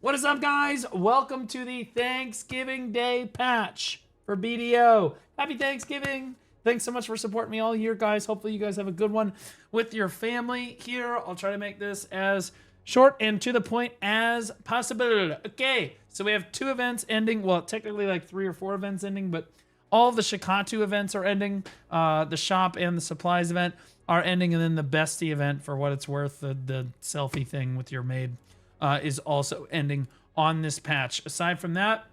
What is up, guys? Welcome to the Thanksgiving Day patch for BDO. Happy Thanksgiving. Thanks so much for supporting me all year, guys. Hopefully you guys have a good one with your family here. I'll try to make this as short and to the point as possible. Okay, so we have 2 events ending. Well, technically like 3 or 4 events ending, but all of the Shakatu events are ending. The shop and the supplies event are ending, and then the bestie event, for what it's worth, the selfie thing with your maid, is also ending on this patch. Aside from that,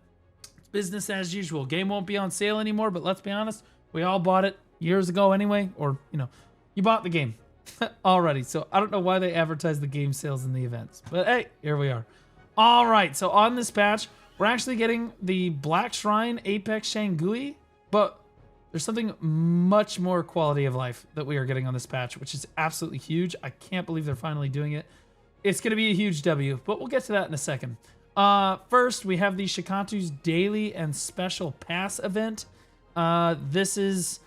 it's business as usual. Game won't be on sale anymore, but let's be honest, we all bought it years ago anyway, or, you know, you bought the game already. So I don't know why they advertise the game sales in the events, but hey, here we are. All right, so on this patch, we're actually getting the Black Shrine Apex Changui, but there's something much more quality of life that we are getting on this patch, which is absolutely huge. I can't believe they're finally doing it. It's going to be a huge W, but we'll get to that in a second. First, we have the Shakatu's Daily and Special Pass event. This is...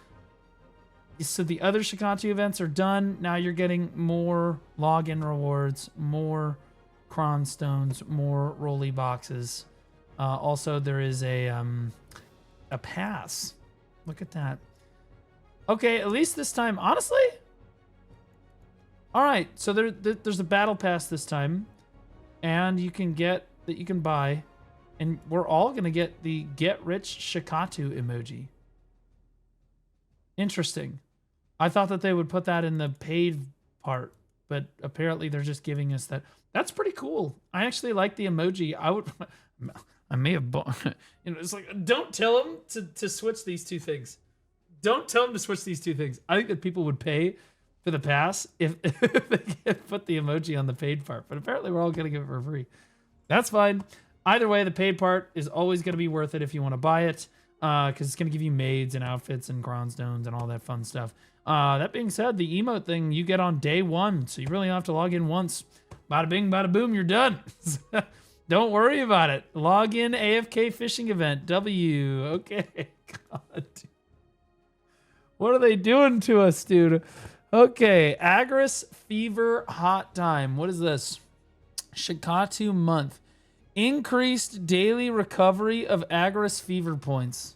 So the other Shakatu events are done. Now you're getting more login rewards, more cron stones, more rolly boxes. Also, there is a pass. Look at that. Okay, at least this time, honestly... All right, so there's a battle pass this time, and you can buy, and we're all gonna get the Get Rich Shakatu emoji. Interesting. I thought that they would put that in the paid part, but apparently they're just giving us that. That's pretty cool. I actually like the emoji. I may have bought. You know, it's like, don't tell them to switch these two things. Don't tell them to switch these two things. I think that people would pay for the pass if they could put the emoji on the paid part, but apparently we're all getting it for free. That's fine. Either way, the paid part is always going to be worth it if you want to buy it, because it's going to give you maids and outfits and stones and all that fun stuff. That being said, the emote thing you get on day 1, so you really don't have to log in once. Bada bing, bada boom, you're done. Don't worry about it. Log in AFK fishing event. W. Okay. God. What are they doing to us, dude? Okay, Agris Fever Hot Time. What is this? Shakatu month. Increased daily recovery of Agris Fever points.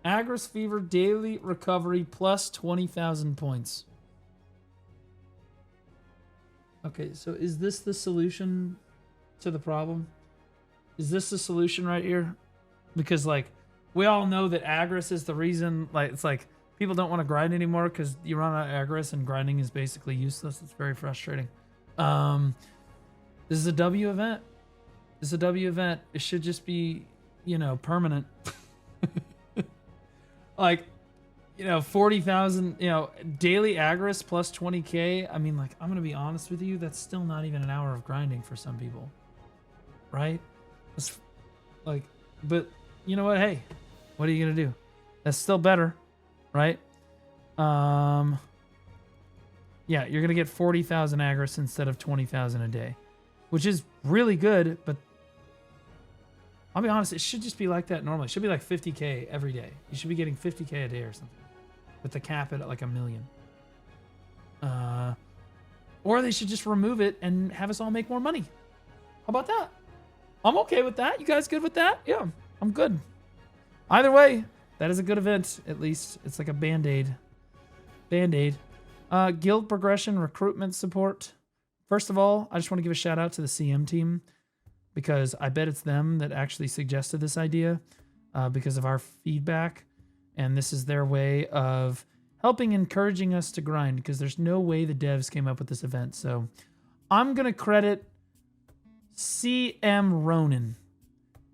Agris Fever daily recovery plus 20,000 points. Okay, so is this the solution to the problem? Is this the solution right here? Because, like, we all know that Agris is the reason, like, it's like, people don't want to grind anymore because you run out of Agris and grinding is basically useless. It's very frustrating. This is a W event. This is a W event. It should just be, you know, permanent. Like, you know, 40,000, you know, daily Agris plus 20k. I mean, like, I'm going to be honest with you. That's still not even an hour of grinding for some people. Right? It's like, but you know what? Hey, what are you going to do? That's still better. Right? Yeah, you're gonna get 40,000 Agris instead of 20,000 a day, which is really good, but I'll be honest, it should just be like that normally. It should be like 50k every day. You should be getting 50k a day or something, with the cap at like 1 million. Or they should just remove it and have us all make more money. How about that? I'm okay with that. You guys good with that? Yeah, I'm good. Either way, that is a good event, at least. It's like a Band-Aid. Band-Aid. Guild progression, recruitment support. First of all, I just want to give a shout out to the CM team, because I bet it's them that actually suggested this idea because of our feedback. And this is their way of helping, encouraging us to grind, because there's no way the devs came up with this event. So I'm going to credit CM Ronan.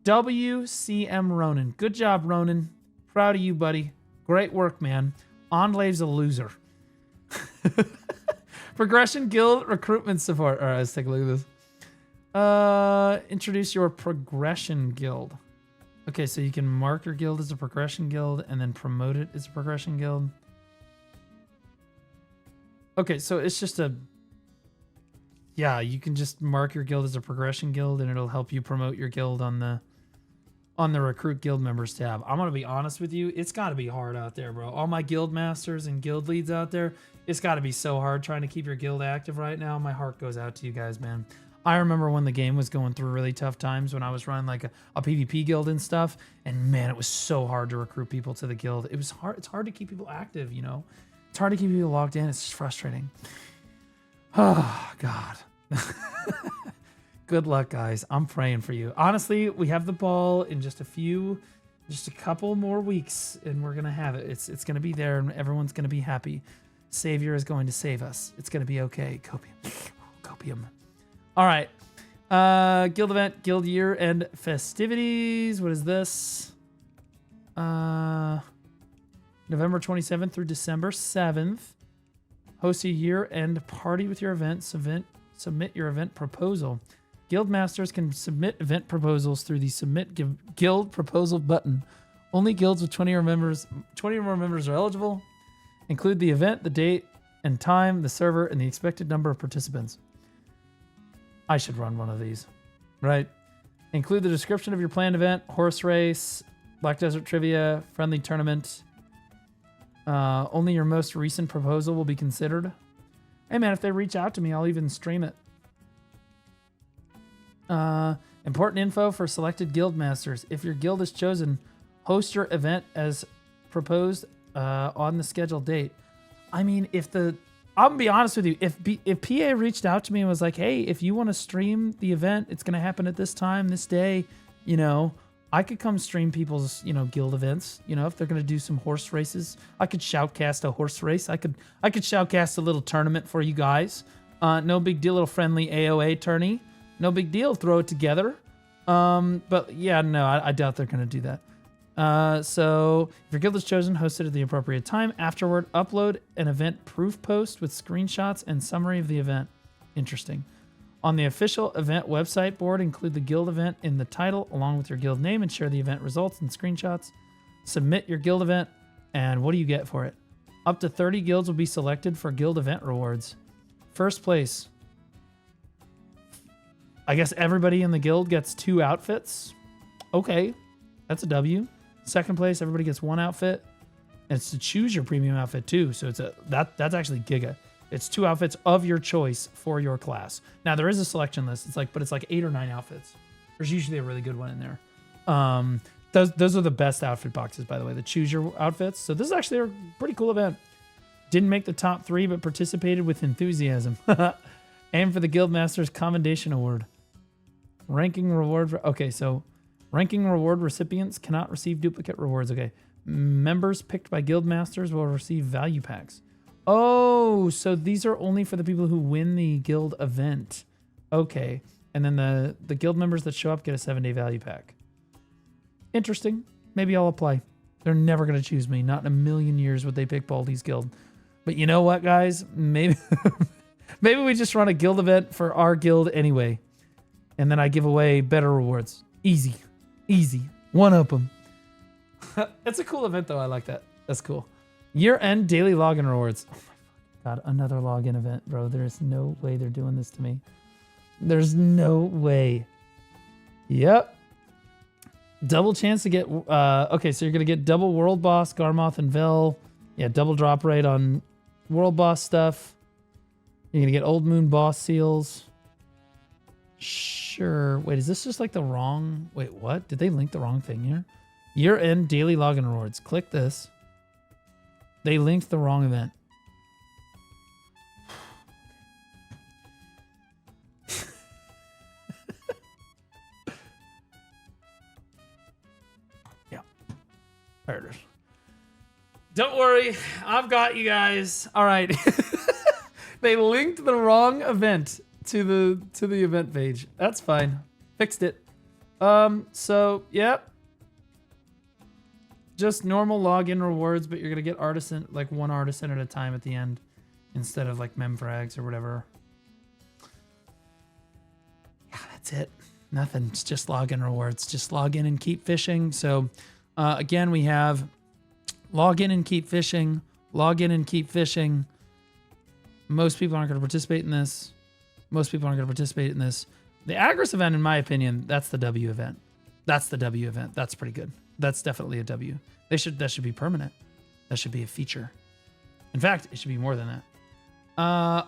WCM Ronan. Good job, Ronan. Proud of you, buddy. Great work, man. Onlave's a loser. Progression Guild recruitment support. All right, let's take a look at this. Introduce your progression guild. Okay, so you can mark your guild as a progression guild and then promote it as a progression guild. Okay, so it's just a... Yeah, you can just mark your guild as a progression guild and it'll help you promote your guild on the recruit guild members tab. I'm gonna be honest with you, it's gotta be hard out there, bro. All my guild masters and guild leads out there, it's gotta be so hard trying to keep your guild active right now. My heart goes out to you guys, man. I remember when the game was going through really tough times when I was running like a PvP guild and stuff. And man, it was so hard to recruit people to the guild. It was hard. It's hard to keep people active, you know? It's hard to keep people logged in. It's just frustrating. Oh, God. Good luck, guys. I'm praying for you. Honestly, we have the ball in just a couple more weeks, and we're going to have it. It's going to be there, and everyone's going to be happy. Savior is going to save us. It's going to be okay. Copium. Copium. All right. Guild event, guild year, and festivities. What is this? November 27th through December 7th. Host a year-end party with your event. Submit your event proposal. Guild masters can submit event proposals through the Submit Guild Proposal button. Only guilds with 20 or more members are eligible. Include the event, the date and time, the server, and the expected number of participants. I should run one of these, right? Include the description of your planned event, horse race, Black Desert Trivia, friendly tournament. Only your most recent proposal will be considered. Hey man, if they reach out to me, I'll even stream it. Important info for selected guild masters. If your guild is chosen, host your event as proposed on the scheduled date. I mean, I'm gonna be honest with you. If PA reached out to me and was like, hey, if you want to stream the event, it's gonna happen at this time, this day, you know, I could come stream people's, you know, guild events. You know, if they're gonna do some horse races, I could shoutcast a horse race. I could shoutcast a little tournament for you guys. No big deal, little friendly AOA tourney. No big deal. Throw it together. But yeah, no, I doubt they're gonna do that. So if your guild is chosen, host it at the appropriate time. Afterward, upload an event proof post with screenshots and summary of the event. Interesting. On the official event website board, include the guild event in the title along with your guild name and share the event results and screenshots. Submit your guild event, and what do you get for it? Up to 30 guilds will be selected for guild event rewards. First place. I guess everybody in the guild gets 2 outfits. Okay, that's a W. Second place, everybody gets 1 outfit. And it's to choose your premium outfit too. So that's actually giga. It's 2 outfits of your choice for your class. Now there is a selection list. But it's like 8 or 9 outfits. There's usually a really good one in there. Those are the best outfit boxes, by the way, the choose your outfits. So this is actually a pretty cool event. Didn't make the top 3, but participated with enthusiasm. Aim for the Guildmaster's Commendation Award. Ranking reward. So ranking reward recipients cannot receive duplicate rewards. Okay. Members picked by Guildmasters will receive value packs. Oh, so these are only for the people who win the guild event. Okay. And then the guild members that show up get a 7-day value pack. Interesting. Maybe I'll apply. They're never going to choose me. Not in a million years would they pick Baldy's Guild. But you know what, guys? Maybe we just run a guild event for our guild anyway. And then I give away better rewards. Easy. One up them. It's a cool event, though. I like that. That's cool. Year-end daily login rewards. Oh my God, another login event, bro. There's no way they're doing this to me. There's no way. Yep. Double chance to get... okay, so you're going to get double World Boss, Garmoth, and Vel. Yeah, double drop rate on World Boss stuff. You're going to get Old Moon Boss seals. Sure. Wait, is this just like the wrong... Wait, what? Did they link the wrong thing here? Year-end daily login rewards. Click this. They linked the wrong event. Yeah. There it is. Don't worry. I've got you guys. All right. They linked the wrong event to the event page. That's fine. Fixed it. So, yep. Just normal login rewards, but you're going to get artisan, like 1 artisan at a time at the end instead of like memfrags or whatever. Yeah, that's it. Nothing. It's just login rewards. Just log in and keep fishing. So, again, we have log in and keep fishing. Log in and keep fishing. Most people aren't going to participate in this. Most people aren't going to participate in this. The Agris event, in my opinion, that's the W event. That's the W event. That's pretty good. That's definitely a W. That should be permanent. That should be a feature. In fact, it should be more than that.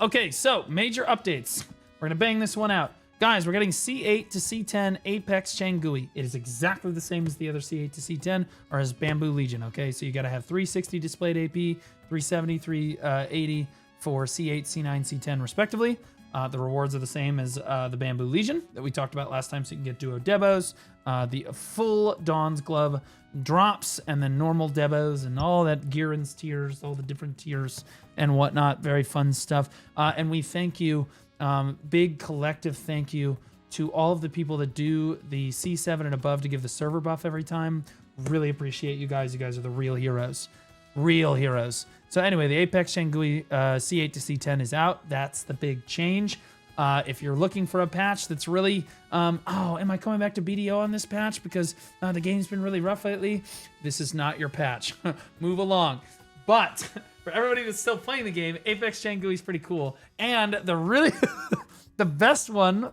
Okay, so major updates. We're going to bang this one out. Guys, we're getting C8 to C10 Apex Changui. It is exactly the same as the other C8 to C10 or as Bamboo Legion, okay? So you got to have 360 displayed AP, 370, 380 for C8, C9, C10 respectively. The rewards are the same as the Bamboo Legion that we talked about last time, so you can get duo debos, the full Dawn's Glove drops, and then normal debos and all that Gearin's tiers, all the different tiers and whatnot. Very fun stuff. And we thank you, big collective thank you to all of the people that do the C7 and above to give the server buff every time. Really appreciate you guys. You guys are the real heroes. Real heroes. So anyway, the Apex Changui C8 to C10 is out. That's the big change. If you're looking for a patch that's really, am I coming back to BDO on this patch because the game's been really rough lately? This is not your patch. Move along. But for everybody that's still playing the game, Apex Changui is pretty cool. And the really, the best one,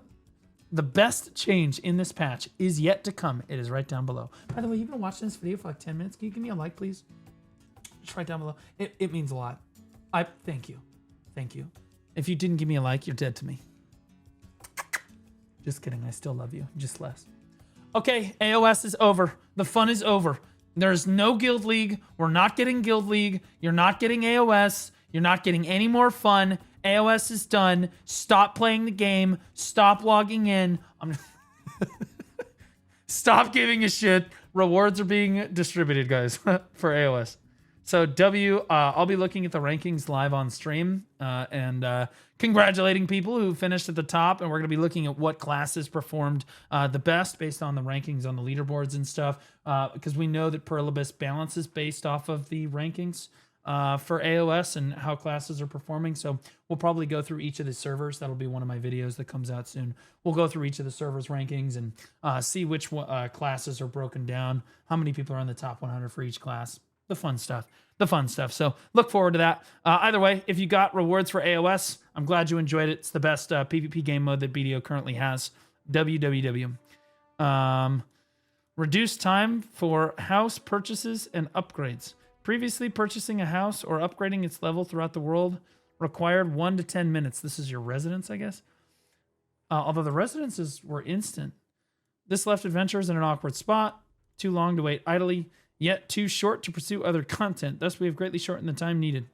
the best change in this patch is yet to come. It is right down below. By the way, you've been watching this video for like 10 minutes. Can you give me a like, please? Just right down below. It means a lot. Thank you. Thank you. If you didn't give me a like, you're dead to me. Just kidding. I still love you. Just less. Okay, AOS is over. The fun is over. There's no Guild League. We're not getting Guild League. You're not getting AOS. You're not getting any more fun. AOS is done. Stop playing the game. Stop logging in. Stop giving a shit. Rewards are being distributed, guys, for AOS. So I'll be looking at the rankings live on stream and congratulating people who finished at the top. And we're going to be looking at what classes performed the best based on the rankings on the leaderboards and stuff. Because we know that Perlibus balances based off of the rankings for AOS and how classes are performing. So we'll probably go through each of the servers. That'll be one of my videos that comes out soon. We'll go through each of the servers' rankings and see which classes are broken down, how many people are in the top 100 for each class. The fun stuff. So look forward to that. Either way, if you got rewards for AOS, I'm glad you enjoyed it. It's the best PvP game mode that BDO currently has. WWW. Reduced time for house purchases and upgrades. Previously, purchasing a house or upgrading its level throughout the world required 1 to 10 minutes. This is your residence, I guess. Although the residences were instant. This left adventurers in an awkward spot. Too long to wait idly. Yet too short to pursue other content. Thus, we have greatly shortened the time needed.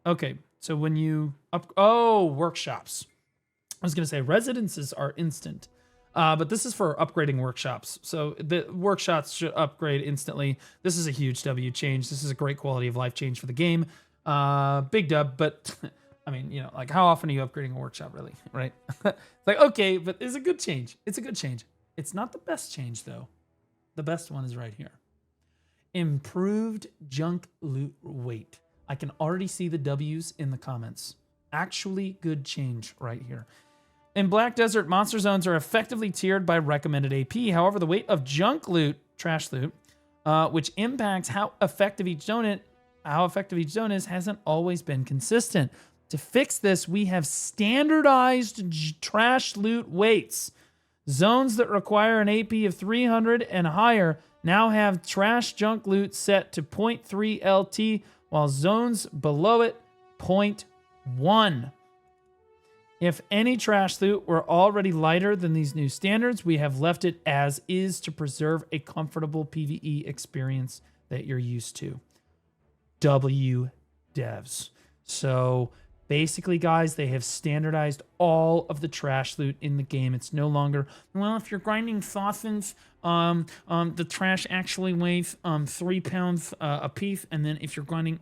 Okay, so when you workshops. I was going to say residences are instant, but this is for upgrading workshops. So the workshops should upgrade instantly. This is a huge W change. This is a great quality of life change for the game. Big dub, but I mean, you know, like how often are you upgrading a workshop, really, right? It's like, okay, but it's a good change. It's a good change. It's not the best change, though. The best one is right here. Improved junk loot weight. I can already see the W's in the comments. Actually good change right here. In Black Desert, monster zones are effectively tiered by recommended AP. However, the weight of junk loot, trash loot, which impacts how effective each zone is, hasn't always been consistent. To fix this, we have standardized trash loot weights. Zones that require an AP of 300 and higher now have trash junk loot set to 0.3 LT, while zones below it 0.1. If any trash loot were already lighter than these new standards, we have left it as is to preserve a comfortable PvE experience that you're used to. W devs. So basically, guys, they have standardized all of the trash loot in the game. It's no longer, well, if you're grinding Thothans, the trash actually weighs 3 pounds a piece, and then if you're grinding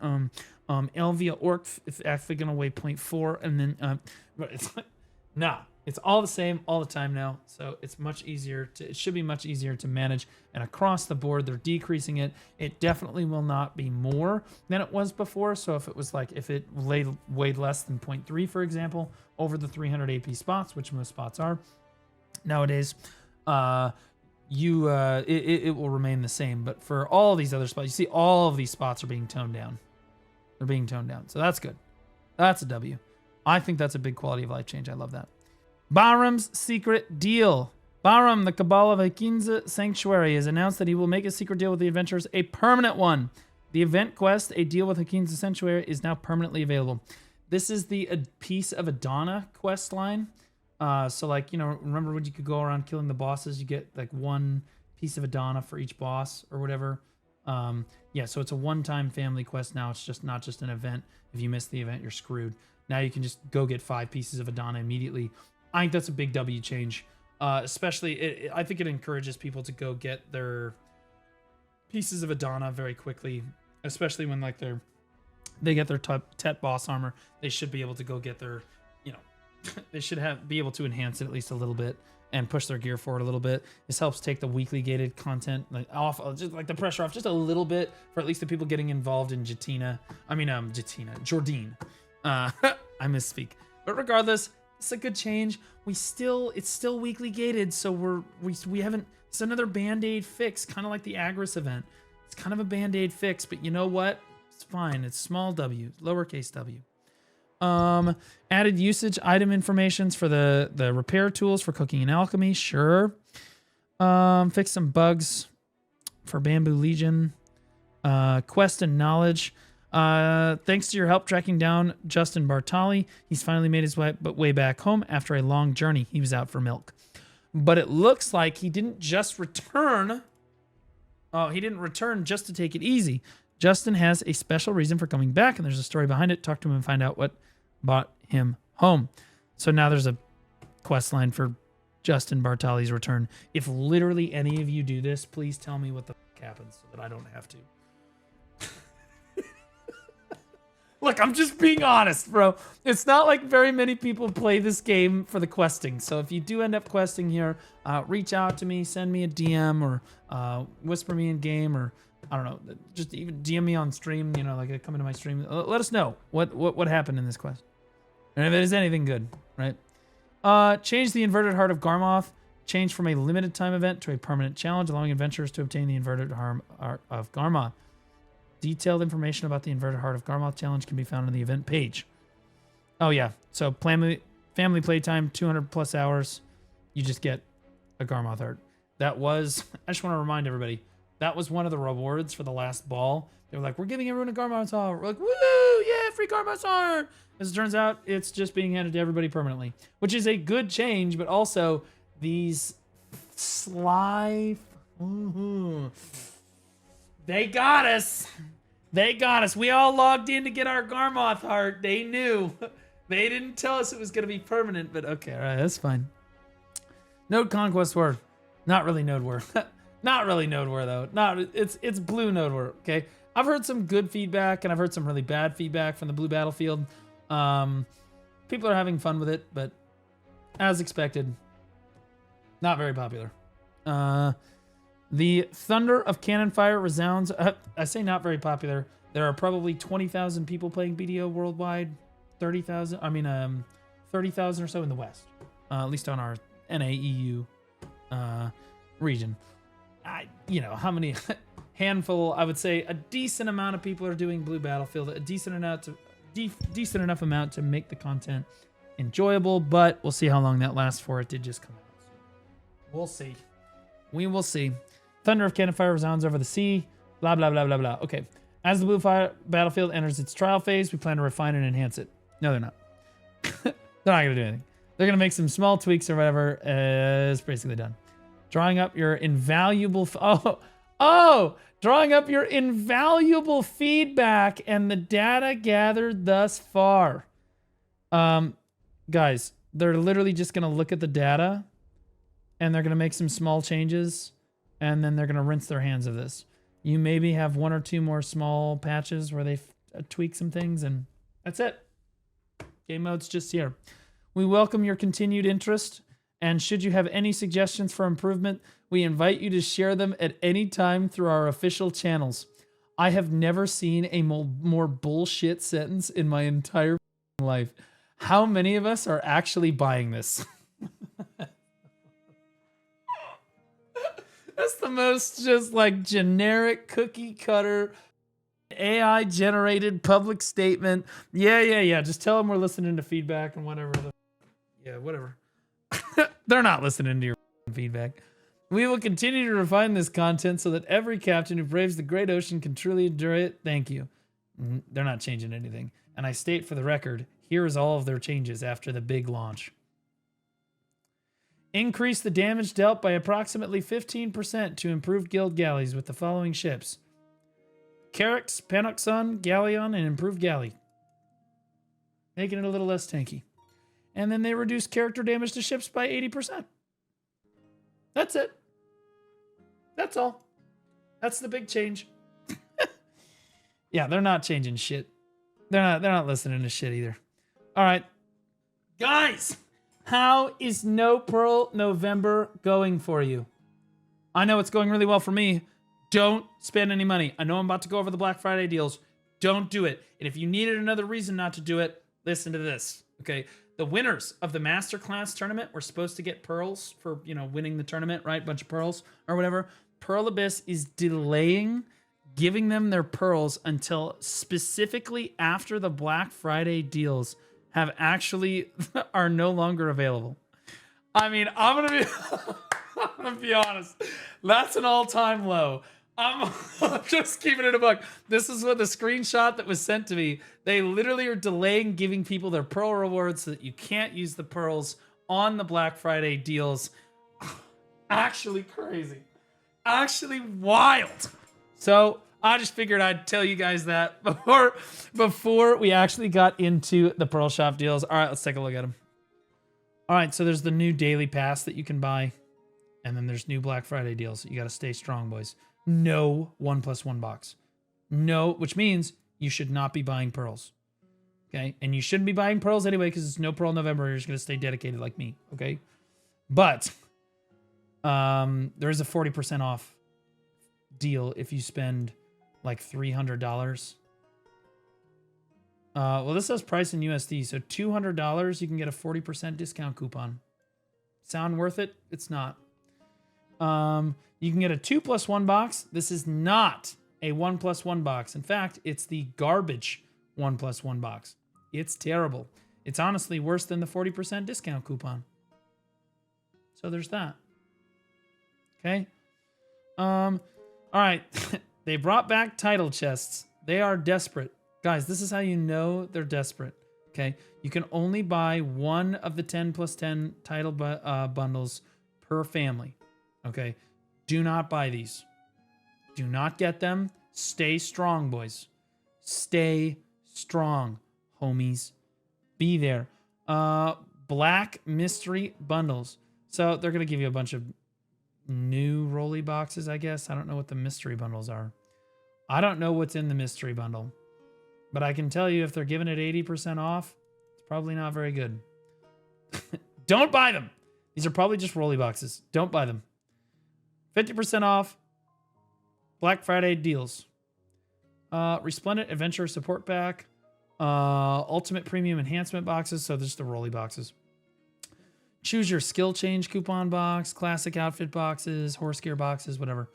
Elvia Orcs, it's actually going to weigh 0.4, and then but it's no, it's all the same all the time now. So it's much easier to, it should be much easier to manage, and across the board they're decreasing it. It definitely will not be more than it was before. So if it was like, if it weighed less than 0.3, for example, over the 300 AP spots, which most spots are nowadays, it will remain the same. But for all these other spots, you see all of these spots are being toned down. They're being toned down. So that's good. That's a W. I think that's a big quality of life change. I love that. Bahram's secret deal. Bahram, the Cabal of Hakinza Sanctuary, has announced that he will make a secret deal with the adventurers a permanent one. The event quest, A Deal with Hakinza Sanctuary, is now permanentently available. This is the piece of Adana quest line. So like, you know, remember when you could go around killing the bosses, you get like 1 piece of Adana for each boss or whatever. Yeah, so it's a one-time family quest now. It's just not just an event. If you miss the event, you're screwed. Now you can just go get 5 pieces of Adana immediately. I think that's a big W change. Especially, I think it encourages people to go get their pieces of Adana very quickly. Especially when like they get their Tet boss armor, they should be able to go get their, you know, they should be able to enhance it at least a little bit and push their gear forward a little bit. This helps take the weekly gated content like off, just like the pressure off just a little bit for at least the people getting involved in Jordine. I misspeak. But regardless, it's a good change. It's still weekly gated, so we haven't. It's another band-aid fix, kind of like the Agris event. It's kind of a band-aid fix, but you know what? It's fine. It's small w, lowercase w. Added usage item informations for the repair tools for cooking and alchemy. Sure. Fix some bugs for Bamboo Legion. Quest and knowledge. Thanks to your help tracking down Justin Bartali, he's finally made his way back home after a long journey. He was out for milk. But it looks like he didn't just return. Oh, he didn't return just to take it easy. Justin has a special reason for coming back, and there's a story behind it. Talk to him and find out what brought him home. So now there's a quest line for Justin Bartali's return. If literally any of you do this, please tell me what the fuck happens so that I don't have to. Look, I'm just being honest, bro. It's not like very many people play this game for the questing. So if you do end up questing here, reach out to me, send me a DM, or whisper me in game, or I don't know, just even DM me on stream. You know, like come into my stream. Let us know what happened in this quest, and if it is anything good, right? Change the inverted heart of Garmoth. Change from a limited time event to a permanent challenge, allowing adventurers to obtain the inverted heart of Garmoth. Detailed information about the Inverted Heart of Garmoth challenge can be found on the event page. Oh yeah, so family playtime, 200 plus hours, you just get a Garmoth heart. That was, I just want to remind everybody, that was one of the rewards for the last ball. They were like, we're giving everyone a Garmoth heart. We're like, woo, yeah, free Garmoth heart. As it turns out, it's just being handed to everybody permanently, which is a good change, but also these sly... They got us. They got us. We all logged in to get our Garmoth heart. They knew. They didn't tell us it was going to be permanent, but okay, all right, that's fine. Node Conquest War. Not really Node War. Not really Node War, though. It's blue Node War, okay? I've heard some good feedback, and I've heard some really bad feedback from the blue battlefield. People are having fun with it, but as expected, not very popular. The thunder of cannon fire resounds. I say not very popular. There are probably 20,000 people playing BDO worldwide. 30,000. I mean, 30,000 or so in the West. At least on our NAEU region. You know, how many? Handful. I would say a decent amount of people are doing Blue Battlefield. A decent enough amount to make the content enjoyable. But we'll see how long that lasts for. It did just come out. So we'll see. We will see. Thunder of cannon fire resounds over the sea. Blah, blah, blah, blah, blah. Okay. As the blue fire battlefield enters its trial phase, we plan to refine and enhance it. No, they're not. They're not going to do anything. They're going to make some small tweaks or whatever. It's basically done. Drawing up your invaluable... Drawing up your invaluable feedback and the data gathered thus far. Guys, they're literally just going to look at the data and they're going to make some small changes, and then they're going to rinse their hands of this. You maybe have 1 or 2 more small patches where they tweak some things, and that's it. Game mode's just here. We welcome your continued interest, and should you have any suggestions for improvement, we invite you to share them at any time through our official channels. I have never seen a more bullshit sentence in my entire life. How many of us are actually buying this? That's the most just like generic cookie cutter AI generated public statement. Yeah. Just tell them we're listening to feedback and whatever. Whatever. They're not listening to your feedback. We will continue to refine this content so that every captain who braves the great ocean can truly endure it. Thank you. They're not changing anything. And I state for the record, here is all of their changes after the big launch. Increase the damage dealt by approximately 15% to improve guild galleys with the following ships. Carrax, Panoxon, Galleon, and improved galley. Making it a little less tanky. And then they reduce character damage to ships by 80%. That's it. That's all. That's the big change. Yeah, they're not changing shit. They're not listening to shit either. All right. Guys, how is No Pearl November going for you? I know it's going really well for me. Don't spend any money. I know I'm about to go over the Black Friday deals. Don't do it. And if you needed another reason not to do it, listen to this. Okay. The winners of the Masterclass tournament were supposed to get pearls for, winning the tournament, right? Bunch of pearls or whatever. Pearl Abyss is delaying giving them their pearls until specifically after the Black Friday deals are no longer available. I mean, I'm gonna be honest. That's an all-time low. I'm just keeping it a buck. This is what the screenshot that was sent to me. They literally are delaying giving people their pearl rewards so that you can't use the pearls on the Black Friday deals. Actually crazy. Actually wild. So I just figured I'd tell you guys that before we actually got into the Pearl Shop deals. All right, let's take a look at them. All right, so there's the new daily pass that you can buy. And then there's new Black Friday deals. You got to stay strong, boys. No 1+1 box. No, which means you should not be buying pearls. Okay? And you shouldn't be buying pearls anyway because it's No Pearl November. You're just going to stay dedicated like me. Okay? But there is a 40% off deal if you spend like $300. Well, this says price in USD. So $200, you can get a 40% discount coupon. Sound worth it? It's not. You can get a 2+1 box. This is not a 1+1 box. In fact, it's the garbage 1+1 box. It's terrible. It's honestly worse than the 40% discount coupon. So there's that. Okay. All right. They brought back title chests. They are desperate. Guys, this is how you know they're desperate. Okay. You can only buy one of the 10+10 title bundles per family. Okay. Do not buy these. Do not get them. Stay strong, boys. Stay strong, homies. Be there. Black mystery bundles. So they're going to give you a bunch of new rolly boxes, I guess. I don't know what the mystery bundles are. I don't know what's in the mystery bundle. But I can tell you if they're giving it 80% off, it's probably not very good. Don't buy them. These are probably just rolly boxes. Don't buy them. 50% off. Black Friday deals. Resplendent Adventure Support Pack. Ultimate Premium Enhancement boxes. So just the rolly boxes. Choose your skill change coupon box. Classic outfit boxes. Horse gear boxes. Whatever.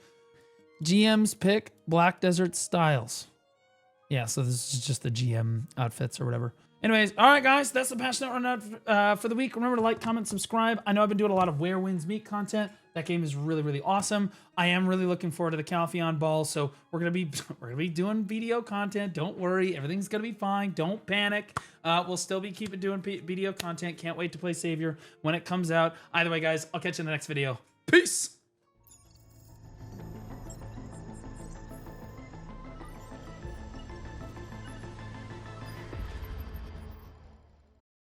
GM's pick. Black Desert Styles. Yeah, so this is just the GM outfits or whatever. Anyways, all right, guys, that's the Passionate Rundown for the week. Remember to like, comment, subscribe. I know I've been doing a lot of Where Winds Meet content. That game is really, really awesome. I am really looking forward to the Calpheon Ball, so we're gonna be doing BDO content. Don't worry, everything's gonna be fine. Don't panic. We'll still be keeping doing BDO content. Can't wait to play Savior when it comes out. Either way, guys, I'll catch you in the next video. Peace.